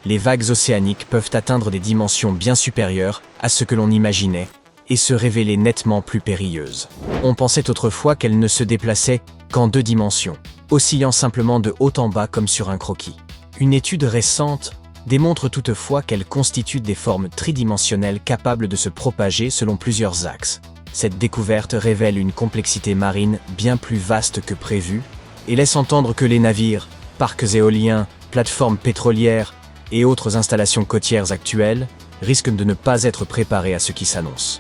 les vagues océaniques peuvent atteindre des dimensions bien supérieures à ce que l'on imaginait et se révéler nettement plus périlleuses. On pensait autrefois qu'elles ne se déplaçaient qu'en 2 dimensions, oscillant simplement de haut en bas comme sur un croquis. Une étude récente démontre toutefois qu'elles constituent des formes tridimensionnelles capables de se propager selon plusieurs axes. Cette découverte révèle une complexité marine bien plus vaste que prévu et laisse entendre que les navires, parcs éoliens, plateformes pétrolières et autres installations côtières actuelles risquent de ne pas être préparés à ce qui s'annonce.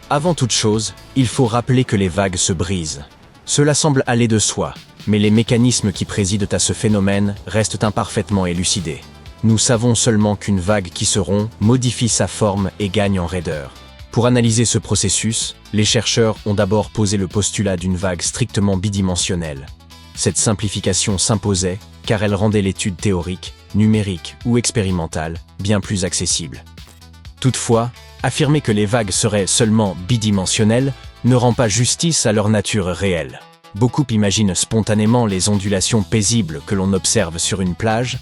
Avant toute chose, il faut rappeler que les vagues se brisent. Cela semble aller de soi, mais les mécanismes qui président à ce phénomène restent imparfaitement élucidés. Nous savons seulement qu'une vague qui se rompt modifie sa forme et gagne en raideur. Pour analyser ce processus, les chercheurs ont d'abord posé le postulat d'une vague strictement bidimensionnelle. Cette simplification s'imposait car elle rendait l'étude théorique, numérique ou expérimentale bien plus accessible. Toutefois, affirmer que les vagues seraient seulement bidimensionnelles ne rend pas justice à leur nature réelle. Beaucoup imaginent spontanément les ondulations paisibles que l'on observe sur une plage,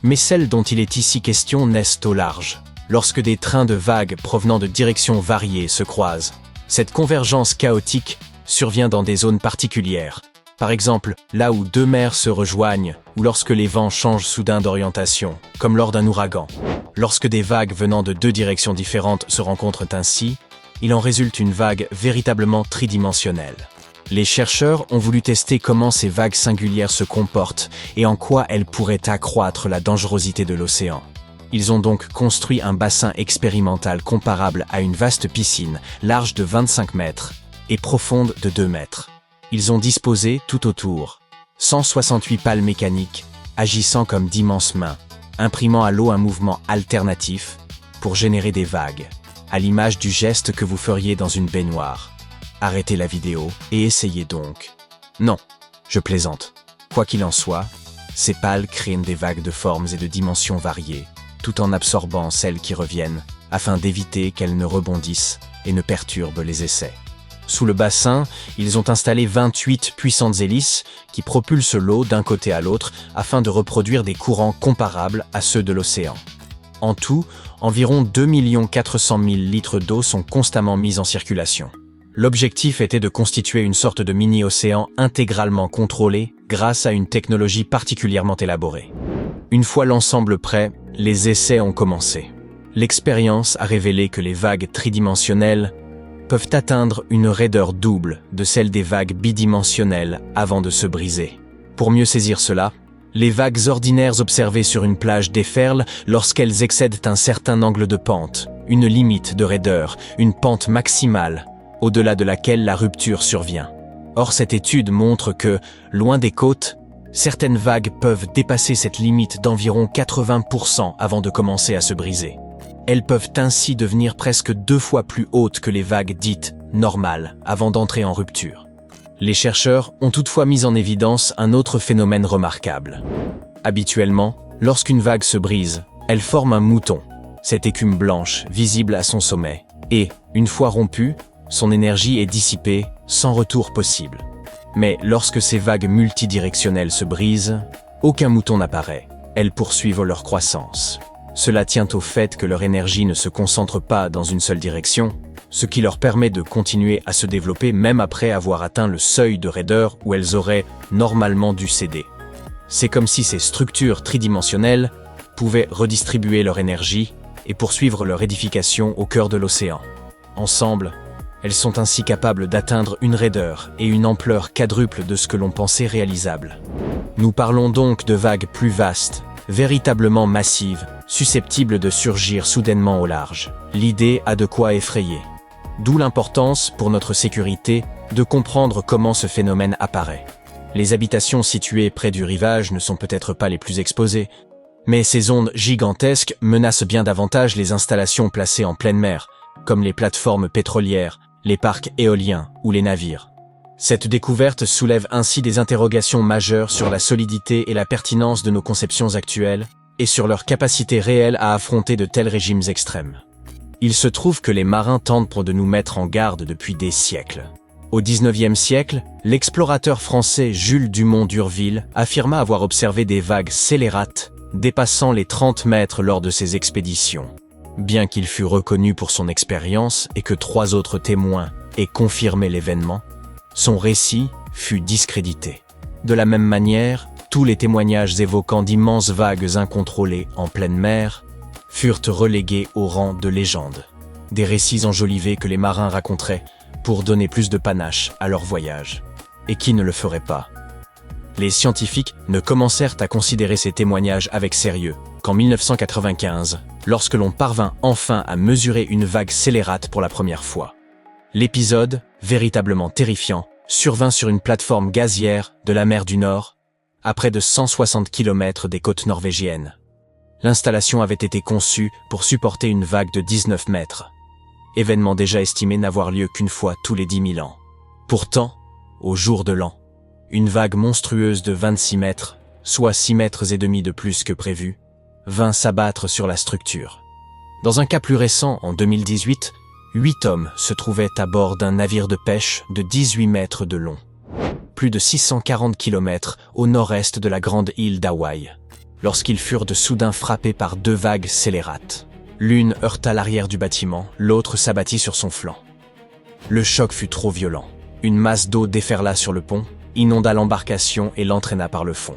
mais celles dont il est ici question naissent au large. Lorsque des trains de vagues provenant de directions variées se croisent, cette convergence chaotique survient dans des zones particulières. Par exemple, là où 2 mers se rejoignent ou lorsque les vents changent soudain d'orientation, comme lors d'un ouragan. Lorsque des vagues venant de 2 directions différentes se rencontrent ainsi, il en résulte une vague véritablement tridimensionnelle. Les chercheurs ont voulu tester comment ces vagues singulières se comportent et en quoi elles pourraient accroître la dangerosité de l'océan. Ils ont donc construit un bassin expérimental comparable à une vaste piscine, large de 25 mètres et profonde de 2 mètres. Ils ont disposé, tout autour, 168 pales mécaniques, agissant comme d'immenses mains, imprimant à l'eau un mouvement alternatif pour générer des vagues, à l'image du geste que vous feriez dans une baignoire. Arrêtez la vidéo et essayez donc. Non, je plaisante. Quoi qu'il en soit, ces pales créent des vagues de formes et de dimensions variées, tout en absorbant celles qui reviennent, afin d'éviter qu'elles ne rebondissent et ne perturbent les essais. Sous le bassin, ils ont installé 28 puissantes hélices qui propulsent l'eau d'un côté à l'autre afin de reproduire des courants comparables à ceux de l'océan. En tout, environ 2 400 000 litres d'eau sont constamment mis en circulation. L'objectif était de constituer une sorte de mini-océan intégralement contrôlé grâce à une technologie particulièrement élaborée. Une fois l'ensemble prêt, les essais ont commencé. L'expérience a révélé que les vagues tridimensionnelles peuvent atteindre une raideur double de celle des vagues bidimensionnelles avant de se briser. Pour mieux saisir cela, les vagues ordinaires observées sur une plage déferlent lorsqu'elles excèdent un certain angle de pente, une limite de raideur, une pente maximale, au-delà de laquelle la rupture survient. Or, cette étude montre que, loin des côtes, certaines vagues peuvent dépasser cette limite d'environ 80% avant de commencer à se briser. Elles peuvent ainsi devenir presque 2 fois plus hautes que les vagues dites normales avant d'entrer en rupture. Les chercheurs ont toutefois mis en évidence un autre phénomène remarquable. Habituellement, lorsqu'une vague se brise, elle forme un mouton, cette écume blanche visible à son sommet, et, une fois rompue, son énergie est dissipée sans retour possible. Mais lorsque ces vagues multidirectionnelles se brisent, aucun mouton n'apparaît. Elles poursuivent leur croissance. Cela tient au fait que leur énergie ne se concentre pas dans une seule direction, ce qui leur permet de continuer à se développer même après avoir atteint le seuil de raideur où elles auraient normalement dû céder. C'est comme si ces structures tridimensionnelles pouvaient redistribuer leur énergie et poursuivre leur édification au cœur de l'océan. Ensemble, elles sont ainsi capables d'atteindre une raideur et une ampleur quadruple de ce que l'on pensait réalisable. Nous parlons donc de vagues plus vastes, véritablement massives, susceptibles de surgir soudainement au large. L'idée a de quoi effrayer. D'où l'importance, pour notre sécurité, de comprendre comment ce phénomène apparaît. Les habitations situées près du rivage ne sont peut-être pas les plus exposées, mais ces ondes gigantesques menacent bien davantage les installations placées en pleine mer, comme les plateformes pétrolières, les parcs éoliens ou les navires. Cette découverte soulève ainsi des interrogations majeures sur la solidité et la pertinence de nos conceptions actuelles et sur leur capacité réelle à affronter de tels régimes extrêmes. Il se trouve que les marins tentent de nous mettre en garde depuis des siècles. Au XIXe siècle, l'explorateur français Jules Dumont d'Urville affirma avoir observé des vagues scélérates dépassant les 30 mètres lors de ses expéditions. Bien qu'il fût reconnu pour son expérience et que 3 autres témoins aient confirmé l'événement, son récit fut discrédité. De la même manière, tous les témoignages évoquant d'immenses vagues incontrôlées en pleine mer furent relégués au rang de légende. Des récits enjolivés que les marins raconteraient pour donner plus de panache à leur voyage. Et qui ne le ferait pas? Les scientifiques ne commencèrent à considérer ces témoignages avec sérieux qu'en 1995, lorsque l'on parvint enfin à mesurer une vague scélérate pour la première fois. L'épisode, véritablement terrifiant, survint sur une plateforme gazière de la mer du Nord, à près de 160 km des côtes norvégiennes. L'installation avait été conçue pour supporter une vague de 19 mètres, événement déjà estimé n'avoir lieu qu'une fois tous les 10 000 ans. Pourtant, au jour de l'an, une vague monstrueuse de 26 mètres, soit 6 mètres et demi de plus que prévu, vint s'abattre sur la structure. Dans un cas plus récent, en 2018, 8 hommes se trouvaient à bord d'un navire de pêche de 18 mètres de long, plus de 640 km au nord-est de la grande île d'Hawaï, lorsqu'ils furent de soudain frappés par 2 vagues scélérates. L'une heurta l'arrière du bâtiment, l'autre s'abattit sur son flanc. Le choc fut trop violent. Une masse d'eau déferla sur le pont, inonda l'embarcation et l'entraîna par le fond.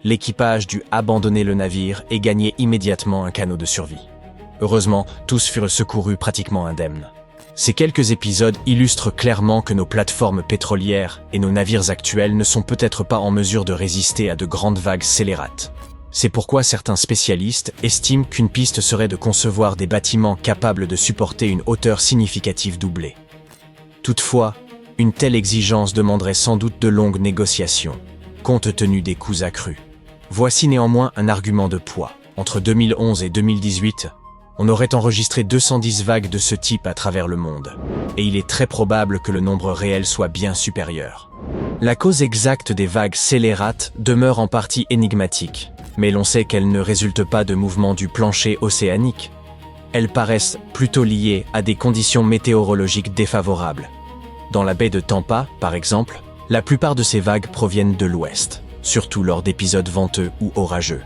L'équipage dut abandonner le navire et gagner immédiatement un canot de survie. Heureusement, tous furent secourus pratiquement indemnes. Ces quelques épisodes illustrent clairement que nos plateformes pétrolières et nos navires actuels ne sont peut-être pas en mesure de résister à de grandes vagues scélérates. C'est pourquoi certains spécialistes estiment qu'une piste serait de concevoir des bâtiments capables de supporter une hauteur significative doublée. Toutefois, une telle exigence demanderait sans doute de longues négociations, compte tenu des coûts accrus. Voici néanmoins un argument de poids. Entre 2011 et 2018, on aurait enregistré 210 vagues de ce type à travers le monde, et il est très probable que le nombre réel soit bien supérieur. La cause exacte des vagues scélérates demeure en partie énigmatique, mais l'on sait qu'elles ne résultent pas de mouvements du plancher océanique. Elles paraissent plutôt liées à des conditions météorologiques défavorables. Dans la baie de Tampa, par exemple, la plupart de ces vagues proviennent de l'ouest, surtout lors d'épisodes venteux ou orageux.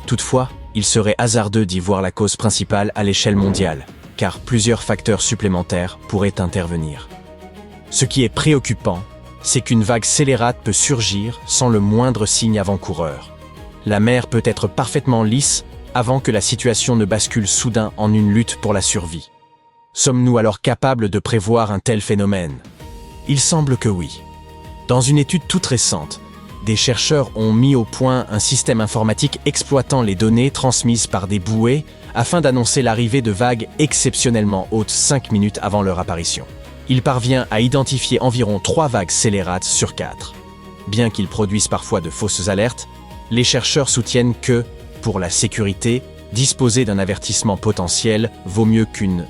Toutefois, il serait hasardeux d'y voir la cause principale à l'échelle mondiale, car plusieurs facteurs supplémentaires pourraient intervenir. Ce qui est préoccupant, c'est qu'une vague scélérate peut surgir sans le moindre signe avant-coureur. La mer peut être parfaitement lisse avant que la situation ne bascule soudain en une lutte pour la survie. Sommes-nous alors capables de prévoir un tel phénomène? Il semble que oui. Dans une étude toute récente, des chercheurs ont mis au point un système informatique exploitant les données transmises par des bouées afin d'annoncer l'arrivée de vagues exceptionnellement hautes 5 minutes avant leur apparition. Il parvient à identifier environ 3 vagues scélérates sur 4. Bien qu'ils produisent parfois de fausses alertes, les chercheurs soutiennent que, pour la sécurité, disposer d'un avertissement potentiel vaut mieux qu'une